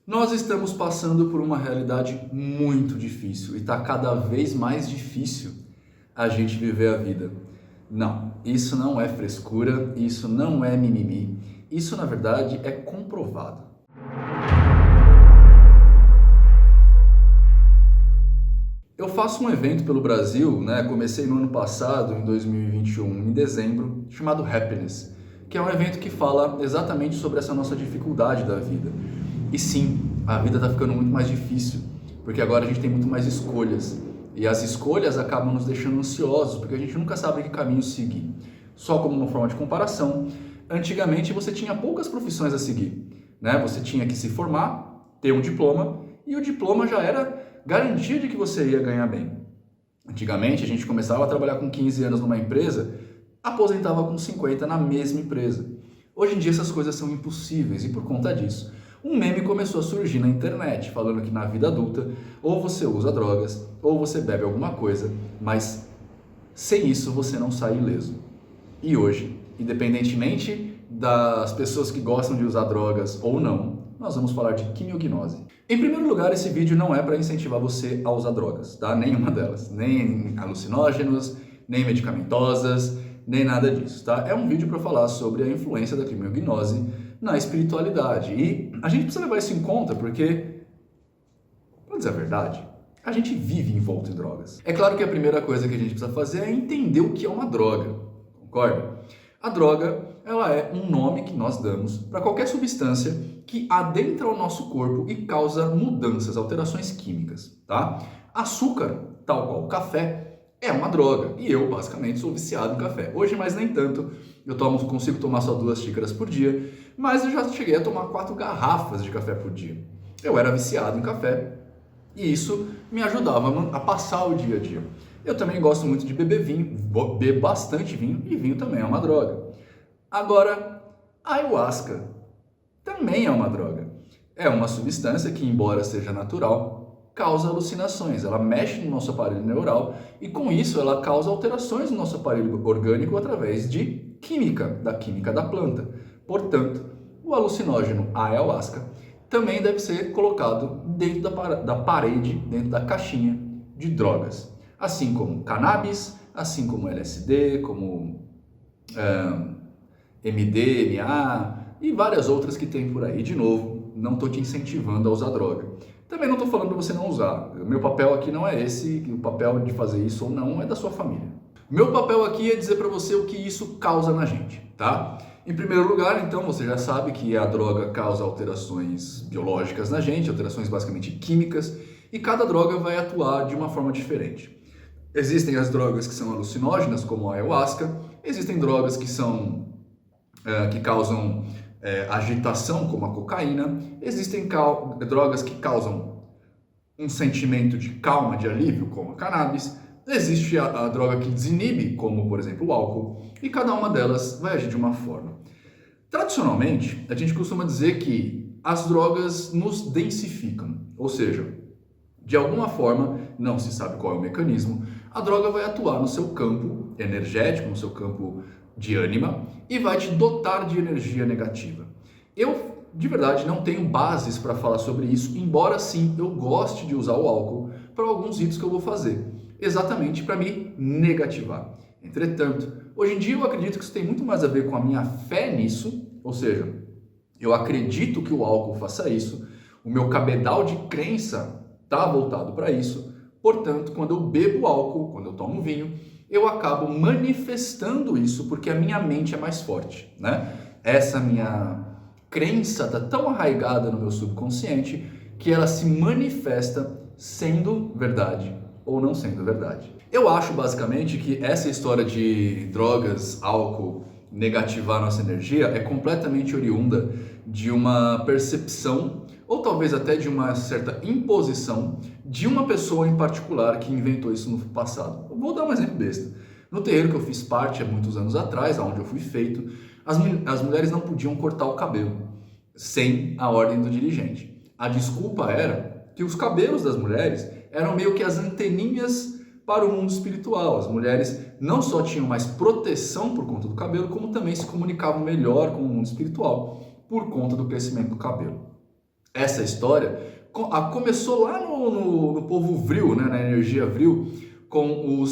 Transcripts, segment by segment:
Nós estamos passando por uma realidade muito difícil e está cada vez mais difícil a gente viver a vida. Não, isso não é frescura, isso não é mimimi, isso na verdade é comprovado. Eu faço um evento pelo Brasil, comecei no ano passado, em 2021, em dezembro, chamado Happiness, que é um evento que fala exatamente sobre essa nossa dificuldade da vida. E sim, a vida está ficando muito mais difícil, porque agora a gente tem muito mais escolhas. E as escolhas acabam nos deixando ansiosos, porque a gente nunca sabe que caminho seguir. Só como uma forma de comparação, antigamente você tinha poucas profissões a seguir. Você tinha que se formar, ter um diploma, e o diploma já era garantia de que você ia ganhar bem. Antigamente a gente começava a trabalhar com 15 anos numa empresa, aposentava com 50 na mesma empresa. Hoje em dia essas coisas são impossíveis e por conta disso, um meme começou a surgir na internet, falando que na vida adulta, ou você usa drogas, ou você bebe alguma coisa, mas sem isso você não sai ileso. E hoje, independentemente das pessoas que gostam de usar drogas ou não, nós vamos falar de quimiognose. Em primeiro lugar, esse vídeo não é para incentivar você a usar drogas, tá? Nenhuma delas, nem alucinógenos, nem medicamentosas, nem nada disso, tá? É um vídeo para falar sobre a influência da quimiognose na espiritualidade. E a gente precisa levar isso em conta porque, para dizer a verdade, a gente vive envolto em drogas. É claro que a primeira coisa que a gente precisa fazer é entender o que é uma droga, concorda? A droga, ela é um nome que nós damos para qualquer substância que adentra o nosso corpo e causa mudanças, alterações químicas, tá? Açúcar, tal qual o café, é uma droga e eu basicamente sou viciado em café. Hoje mais nem tanto, consigo tomar só 2 xícaras por dia, mas eu já cheguei a tomar 4 garrafas de café por dia. Eu era viciado em café e isso me ajudava a passar o dia a dia. Eu também gosto muito de beber vinho, bebo bastante vinho e vinho também é uma droga. Agora, a ayahuasca também é uma droga. É uma substância que, embora seja natural, causa alucinações. Ela mexe no nosso aparelho neural e, com isso, ela causa alterações no nosso aparelho orgânico através de da química da planta. Portanto, o alucinógeno ayahuasca também deve ser colocado dentro da parede, dentro da caixinha de drogas. Assim como cannabis, assim como LSD, como MDMA e várias outras que tem por aí. De novo, não estou te incentivando a usar droga. Também não estou falando para você não usar. O meu papel aqui não é esse, o papel de fazer isso ou não é da sua família. O meu papel aqui é dizer para você o que isso causa na gente, tá? Em primeiro lugar, então, você já sabe que a droga causa alterações biológicas na gente, alterações basicamente químicas, e cada droga vai atuar de uma forma diferente. Existem as drogas que são alucinógenas, como a ayahuasca, existem drogas que causam agitação, como a cocaína, existem drogas que causam um sentimento de calma, de alívio, como a cannabis, existe a droga que desinibe, como por exemplo o álcool, e cada uma delas vai agir de uma forma. Tradicionalmente, a gente costuma dizer que as drogas nos densificam, ou seja, de alguma forma, não se sabe qual é o mecanismo, a droga vai atuar no seu campo energético, no seu campo de ânima e vai te dotar de energia negativa. Eu, de verdade, não tenho bases para falar sobre isso, embora sim eu goste de usar o álcool para alguns ritos que eu vou fazer, exatamente para me negativar. Entretanto, hoje em dia eu acredito que isso tem muito mais a ver com a minha fé nisso, ou seja, eu acredito que o álcool faça isso, o meu cabedal de crença está voltado para isso, portanto, quando eu bebo álcool, quando eu tomo vinho, eu acabo manifestando isso porque a minha mente é mais forte, Essa minha crença está tão arraigada no meu subconsciente que ela se manifesta sendo verdade ou não sendo verdade. Eu acho basicamente que essa história de drogas, álcool, negativar nossa energia é completamente oriunda de uma percepção ou talvez até de uma certa imposição de uma pessoa em particular que inventou isso no passado. Eu vou dar um exemplo besta. No terreiro que eu fiz parte há muitos anos atrás, onde eu fui feito, as mulheres não podiam cortar o cabelo sem a ordem do dirigente. A desculpa era que os cabelos das mulheres eram meio que as anteninhas para o mundo espiritual. As mulheres não só tinham mais proteção por conta do cabelo, como também se comunicavam melhor com o mundo espiritual por conta do crescimento do cabelo. Essa história começou lá no povo vril, né, na energia vril, com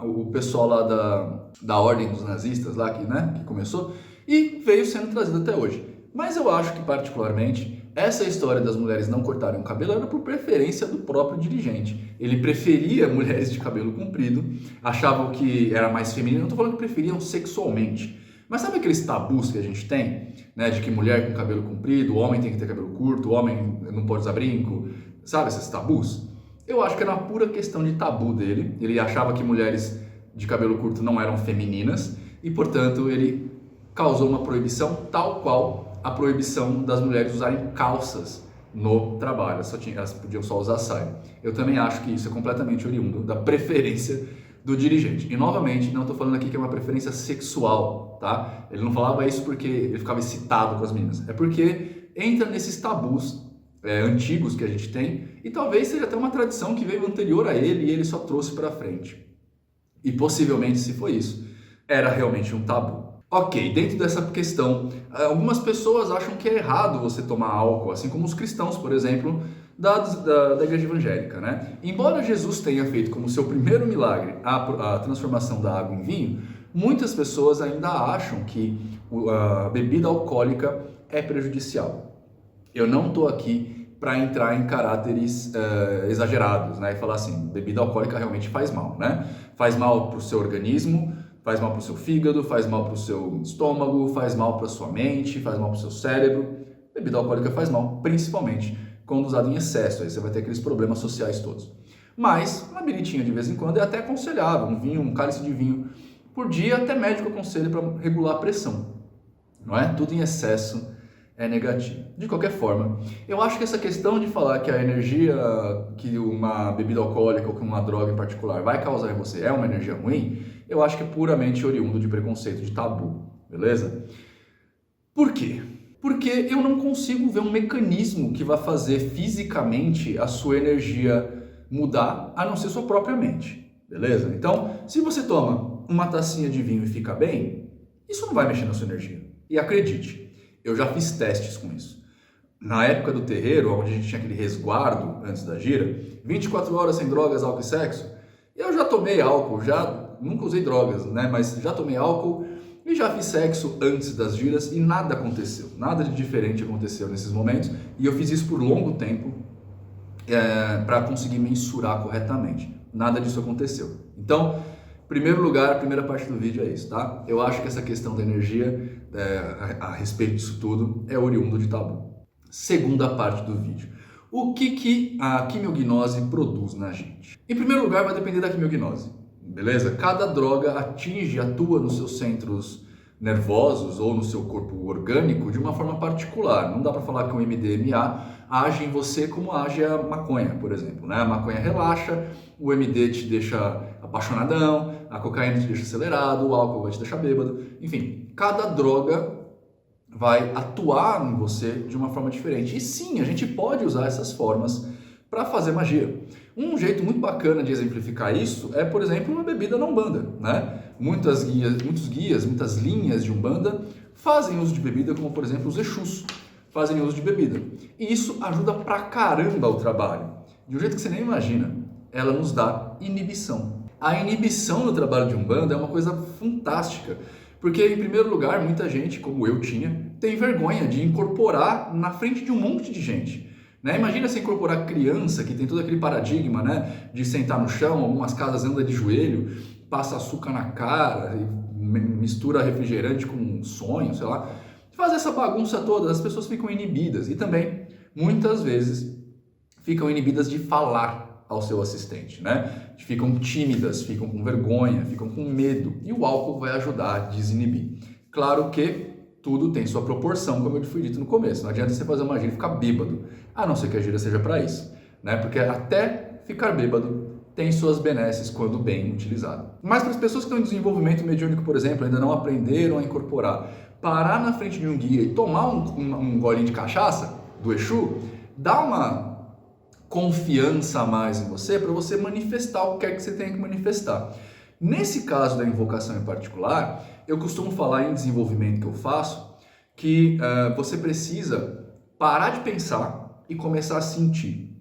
o pessoal lá da ordem dos nazistas lá que começou e veio sendo trazido até hoje. Mas eu acho que particularmente essa história das mulheres não cortarem o cabelo era por preferência do próprio dirigente. Ele preferia mulheres de cabelo comprido, achavam que era mais feminino, não estou falando que preferiam sexualmente. Mas sabe aqueles tabus que a gente tem, né, de que mulher com cabelo comprido, o homem tem que ter cabelo curto, o homem não pode usar brinco, sabe esses tabus? Eu acho que era uma pura questão de tabu dele. Ele achava que mulheres de cabelo curto não eram femininas e, portanto, ele causou uma proibição tal qual a proibição das mulheres usarem calças no trabalho. Elas podiam só usar saia. Eu também acho que isso é completamente oriundo da preferência do dirigente. E, novamente, não estou falando aqui que é uma preferência sexual, tá? Ele não falava isso porque ele ficava excitado com as meninas. É porque entra nesses tabus antigos que a gente tem e talvez seja até uma tradição que veio anterior a ele e ele só trouxe para frente. E, possivelmente, se foi isso, era realmente um tabu. Ok, dentro dessa questão, algumas pessoas acham que é errado você tomar álcool, assim como os cristãos, por exemplo, da igreja evangélica, né? Embora Jesus tenha feito como seu primeiro milagre a transformação da água em vinho, muitas pessoas ainda acham que a bebida alcoólica é prejudicial. Eu não estou aqui para entrar em caráteres exagerados, né? E falar assim, bebida alcoólica realmente faz mal, né? Faz mal para o seu organismo, faz mal para o seu fígado, faz mal para o seu estômago, faz mal para a sua mente, faz mal para o seu cérebro. Bebida alcoólica faz mal, principalmente quando usada em excesso, aí você vai ter aqueles problemas sociais todos. Mas uma biritinha de vez em quando é até aconselhável, um vinho, um cálice de vinho por dia, até médico aconselha para regular a pressão. Não é? Tudo em excesso é negativo. De qualquer forma, eu acho que essa questão de falar que a energia que uma bebida alcoólica ou que uma droga em particular vai causar em você é uma energia ruim, eu acho que é puramente oriundo de preconceito, de tabu, beleza? Por quê? Porque eu não consigo ver um mecanismo que vai fazer fisicamente a sua energia mudar, a não ser sua própria mente, beleza? Então, se você toma uma tacinha de vinho e fica bem, isso não vai mexer na sua energia. E acredite, eu já fiz testes com isso. Na época do terreiro, onde a gente tinha aquele resguardo antes da gira, 24 horas sem drogas, álcool e sexo, eu já tomei álcool, nunca usei drogas, né? Mas já tomei álcool e já fiz sexo antes das giras e nada aconteceu. Nada de diferente aconteceu nesses momentos. E eu fiz isso por longo tempo para conseguir mensurar corretamente. Nada disso aconteceu. Então, em primeiro lugar, a primeira parte do vídeo é isso, tá? Eu acho que essa questão da energia, a respeito disso tudo, é oriundo de tabu. Segunda parte do vídeo. O que a quimiognose produz na gente? Em primeiro lugar, vai depender da quimiognose. Beleza? Cada droga atua nos seus centros nervosos ou no seu corpo orgânico de uma forma particular. Não dá para falar que o MDMA age em você como age a maconha, por exemplo, né? A maconha relaxa, o MD te deixa apaixonadão, a cocaína te deixa acelerado, o álcool vai te deixar bêbado. Enfim, cada droga vai atuar em você de uma forma diferente. E sim, a gente pode usar essas formas para fazer magia. Um jeito muito bacana de exemplificar isso é, por exemplo, uma bebida na Umbanda, né? Muitos guias, muitas linhas de Umbanda fazem uso de bebida, como por exemplo os Exus fazem uso de bebida. E isso ajuda pra caramba o trabalho. De um jeito que você nem imagina, ela nos dá inibição. A inibição no trabalho de Umbanda é uma coisa fantástica, porque em primeiro lugar, muita gente, como eu tinha, tem vergonha de incorporar na frente de um monte de gente. Né? Imagina você incorporar criança, que tem todo aquele paradigma, né, de sentar no chão, algumas casas andam de joelho, passa açúcar na cara, mistura refrigerante com sonho, sei lá. Faz essa bagunça toda, as pessoas ficam inibidas e também, muitas vezes, ficam inibidas de falar ao seu assistente, né? Ficam tímidas, ficam com vergonha, ficam com medo e o álcool vai ajudar a desinibir. Claro que tudo tem sua proporção, como eu fui dito no começo. Não adianta você fazer uma gira e ficar bêbado, a não ser que a gira seja para isso, né? Porque até ficar bêbado tem suas benesses quando bem utilizado. Mas para as pessoas que estão em desenvolvimento mediúnico, por exemplo, ainda não aprenderam a incorporar, parar na frente de um guia e tomar um golinho de cachaça do Exu, dá uma confiança a mais em você para você manifestar o que quer que você tenha que manifestar. Nesse caso da invocação em particular, eu costumo falar em desenvolvimento que eu faço, que você precisa parar de pensar e começar a sentir.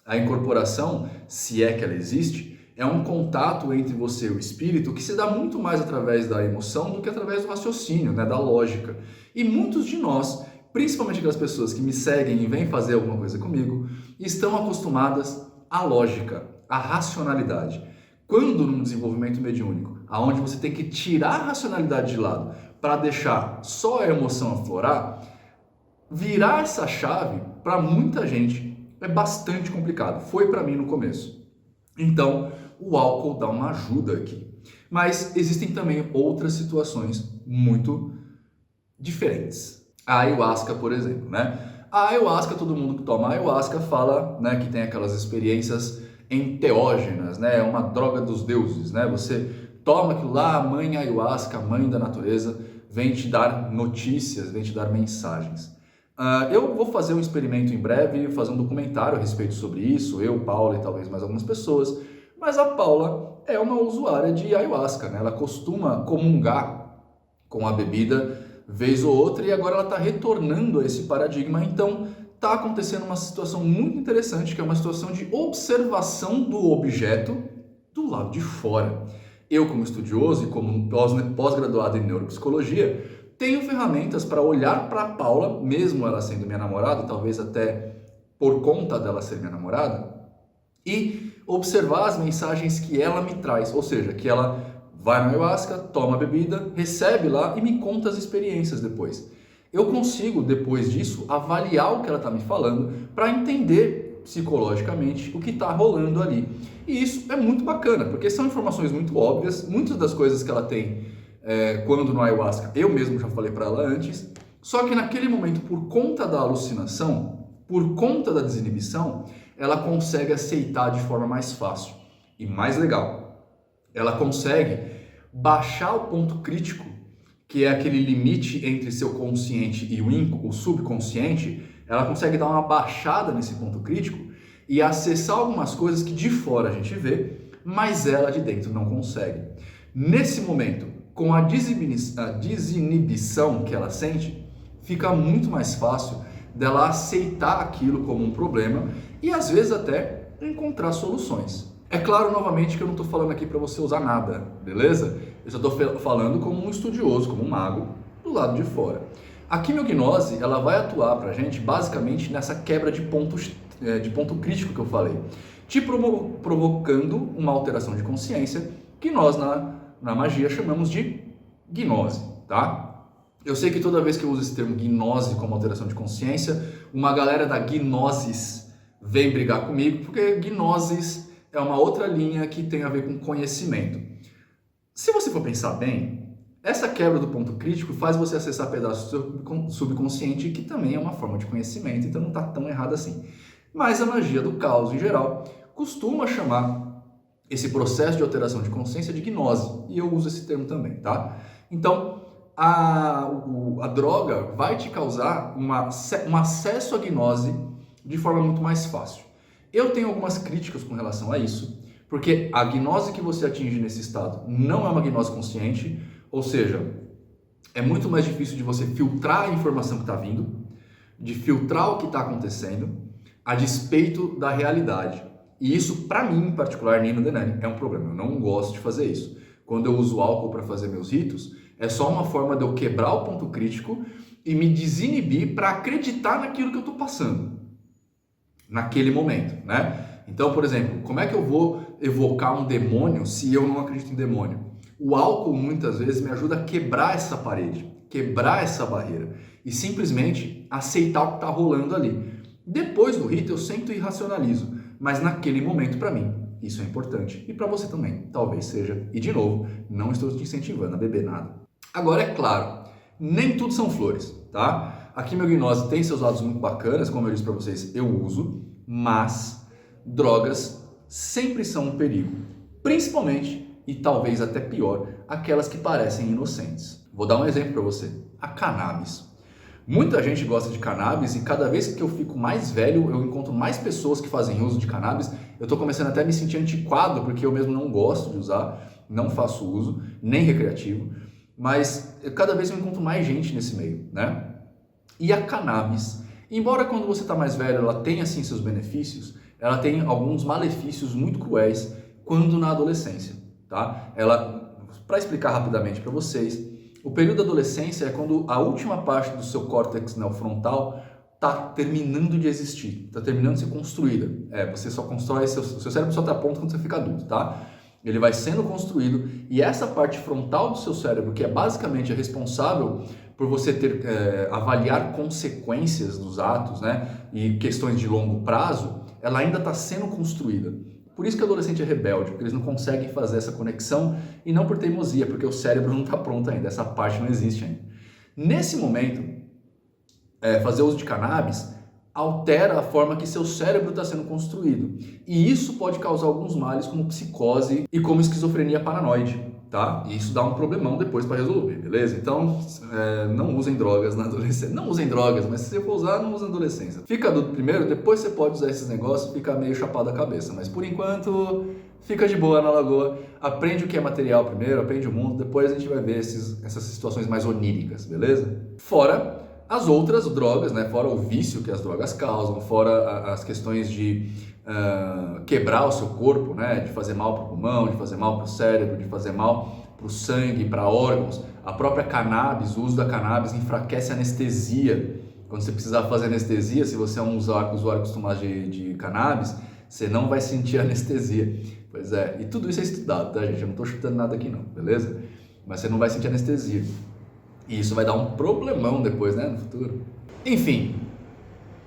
A incorporação, se é que ela existe, é um contato entre você e o espírito que se dá muito mais através da emoção do que através do raciocínio, né, da lógica. E muitos de nós, principalmente aquelas pessoas que me seguem e vêm fazer alguma coisa comigo, estão acostumadas à lógica, à racionalidade. Quando num desenvolvimento mediúnico, aonde você tem que tirar a racionalidade de lado para deixar só a emoção aflorar, virar essa chave para muita gente é bastante complicado. Foi para mim no começo. Então, o álcool dá uma ajuda aqui. Mas existem também outras situações muito diferentes. A ayahuasca, por exemplo, né? A ayahuasca, todo mundo que toma ayahuasca fala, né, que tem aquelas experiências enteógenas, né? É uma droga dos deuses, né? Você toma aquilo lá, a mãe ayahuasca, a mãe da natureza, vem te dar notícias, vem te dar mensagens. Eu vou fazer um experimento em breve, fazer um documentário a respeito sobre isso, eu, Paula e talvez mais algumas pessoas, mas a Paula é uma usuária de ayahuasca, né? Ela costuma comungar com a bebida vez ou outra e agora ela está retornando a esse paradigma, então está acontecendo uma situação muito interessante, que é uma situação de observação do objeto do lado de fora. Eu, como estudioso e como pós-graduado em neuropsicologia, tenho ferramentas para olhar para a Paula, mesmo ela sendo minha namorada, talvez até por conta dela ser minha namorada, e observar as mensagens que ela me traz, ou seja, que ela vai na ayahuasca, toma a bebida, recebe lá e me conta as experiências depois. Eu consigo, depois disso, avaliar o que ela está me falando para entender psicologicamente o que está rolando ali. E isso é muito bacana, porque são informações muito óbvias, muitas das coisas que ela tem quando no ayahuasca, eu mesmo já falei para ela antes, só que naquele momento, por conta da alucinação, por conta da desinibição, ela consegue aceitar de forma mais fácil e mais legal. Ela consegue baixar o ponto crítico, que é aquele limite entre seu consciente e o subconsciente. Ela consegue dar uma baixada nesse ponto crítico e acessar algumas coisas que de fora a gente vê, mas ela de dentro não consegue. Nesse momento, com a desinibição que ela sente, fica muito mais fácil dela aceitar aquilo como um problema e às vezes até encontrar soluções. É claro, novamente, que eu não estou falando aqui para você usar nada, beleza? Eu só estou falando como um estudioso, como um mago, do lado de fora. A quimiognose, ela vai atuar para a gente basicamente nessa quebra de ponto crítico que eu falei, te provocando uma alteração de consciência que nós na magia chamamos de gnose, tá? Eu sei que toda vez que eu uso esse termo gnose como alteração de consciência, uma galera da gnosis vem brigar comigo, porque gnosis é uma outra linha que tem a ver com conhecimento. Se você for pensar bem, essa quebra do ponto crítico faz você acessar pedaços do seu subconsciente, que também é uma forma de conhecimento, então não está tão errado assim. Mas a magia do caos, em geral, costuma chamar esse processo de alteração de consciência de gnose, e eu uso esse termo também, tá? Então, a droga vai te causar um acesso à gnose de forma muito mais fácil. Eu tenho algumas críticas com relação a isso, porque a gnose que você atinge nesse estado não é uma gnose consciente, ou seja, é muito mais difícil de você filtrar a informação que está vindo, de filtrar o que está acontecendo, a despeito da realidade. E isso, para mim, em particular, Nino Denani, é um problema. Eu não gosto de fazer isso. Quando eu uso álcool para fazer meus ritos, é só uma forma de eu quebrar o ponto crítico e me desinibir para acreditar naquilo que eu estou passando naquele momento, né? Então, por exemplo, como é que eu vou evocar um demônio se eu não acredito em demônio? O álcool muitas vezes me ajuda a quebrar essa parede, quebrar essa barreira e simplesmente aceitar o que está rolando ali. Depois do rito eu sento e racionalizo, mas naquele momento para mim isso é importante e para você também, talvez seja. E de novo, não estou te incentivando a beber nada. Agora é claro, nem tudo são flores, tá? A quimiognose tem seus lados muito bacanas, como eu disse para vocês, eu uso, mas drogas sempre são um perigo, principalmente e talvez até pior, aquelas que parecem inocentes. Vou dar um exemplo para você, a cannabis. Muita gente gosta de cannabis e cada vez que eu fico mais velho, eu encontro mais pessoas que fazem uso de cannabis. Eu estou começando até a me sentir antiquado, porque eu mesmo não gosto de usar, não faço uso, nem recreativo, mas cada vez eu encontro mais gente nesse meio, né? E a cannabis Embora quando você está mais velho ela tenha sim seus benefícios, ela tem alguns malefícios muito cruéis quando na adolescência, tá? Para explicar rapidamente para vocês, o período da adolescência é quando a última parte do seu córtex neofrontal está terminando de existir, está terminando de ser construída. Você só constrói, seu cérebro só está pronto quando você fica adulto, tá? Ele vai sendo construído e essa parte frontal do seu cérebro, que é basicamente responsável por você avaliar consequências dos atos, né, e questões de longo prazo, ela ainda está sendo construída. Por isso que o adolescente é rebelde, porque eles não conseguem fazer essa conexão e não por teimosia, porque o cérebro não está pronto ainda, essa parte não existe ainda. Nesse momento, fazer uso de cannabis altera a forma que seu cérebro está sendo construído. E isso pode causar alguns males como psicose e como esquizofrenia paranoide, tá? E isso dá um problemão depois para resolver, beleza? Então, não usem drogas na adolescência. Não usem drogas, mas se você for usar, não use na adolescência. Fica adulto primeiro, depois você pode usar esses negócios e ficar meio chapado a cabeça. Mas por enquanto, fica de boa na lagoa. Aprende o que é material primeiro, aprende o mundo, depois a gente vai ver essas situações mais oníricas, beleza? Fora as outras drogas, né? Fora o vício que as drogas causam, fora as questões de quebrar o seu corpo, né? De fazer mal para o pulmão, de fazer mal para o cérebro, de fazer mal para o sangue, para órgãos. A própria cannabis, o uso da cannabis enfraquece a anestesia. Quando você precisar fazer anestesia, se você é um usuário acostumado de cannabis, você não vai sentir anestesia. Pois é, e tudo isso é estudado, tá, gente? Eu não estou chutando nada aqui não, beleza? Mas você não vai sentir anestesia. E isso vai dar um problemão depois, né, no futuro. Enfim,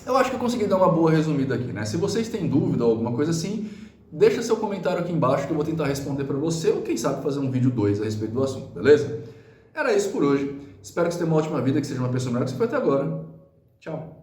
eu acho que eu consegui dar uma boa resumida aqui, né? Se vocês têm dúvida ou alguma coisa assim, deixa seu comentário aqui embaixo que eu vou tentar responder para você ou quem sabe fazer um vídeo 2 a respeito do assunto, beleza? Era isso por hoje. Espero que você tenha uma ótima vida, que seja uma pessoa melhor que você foi até agora. Tchau.